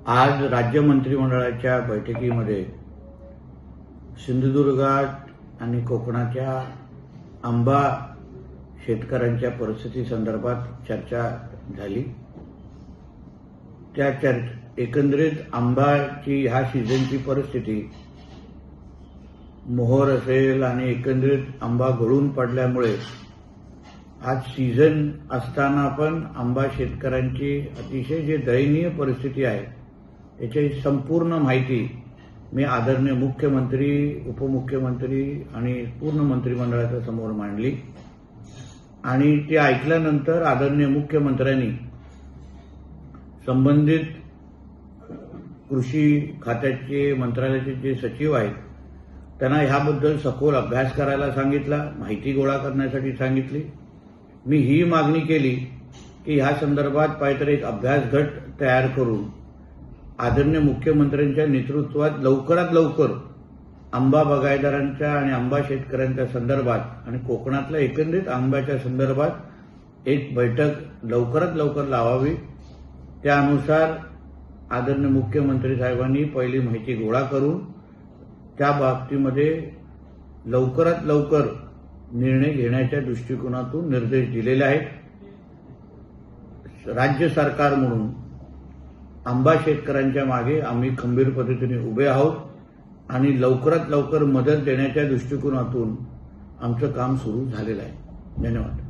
आज राज्य मंत्रिमंडळाच्या बैठकीमध्ये सिंधुदुर्गात आणि कोकणाच्या आंबा शेतकऱ्यांच्या परिस्थितीसंदर्भात चर्चा झाली। त्या एकंदरीत आंब्याची ह्या सीझनची परिस्थिती मोहर असेल आणि एकंदरीत आंबा गळून पडल्यामुळे आज सीझन असताना पण आंबा शेतकऱ्यांची अतिशय जे दयनीय परिस्थिती आहे याची संपूर्ण माहिती मी आदरणीय मुख्यमंत्री, उपमुख्यमंत्री आणि पूर्ण मंत्रिमंडळाच्या समोर मांडली आणि ते ऐकल्यानंतर आदरणीय मुख्यमंत्र्यांनी संबंधित कृषी खात्याचे मंत्रालयाचे जे सचिव आहेत त्यांना ह्याबद्दल सखोल अभ्यास करायला सांगितला, माहिती गोळा करण्यासाठी सांगितली। मी ही मागणी केली की ह्या संदर्भात काहीतरी एक अभ्यास गट तयार करून आदरणीय मुख्यमंत्र्यांच्या नेतृत्वात लवकरात लवकर आंबा बागायतदारांच्या आणि आंबा शेतकऱ्यांच्या संदर्भात आणि कोकणातल्या एकंदरीत आंब्याच्या संदर्भात एक बैठक लवकरात लवकर लावावी। त्यानुसार आदरणीय मुख्यमंत्री साहेबांनी पहिली माहिती गोळा करून त्या बाबतीमध्ये लवकरात लवकर निर्णय घेण्याच्या दृष्टिकोनातून निर्देश दिलेले आहेत। राज्य सरकार म्हणून आंबा शेतकऱ्यांच्या मागे आम्ही खंबीर पद्धतीने उभे आहोत आणि लवकरात लवकर मदत देण्याच्या दृष्टिकोनातून आमचं काम सुरू झालेलं आहे। धन्यवाद।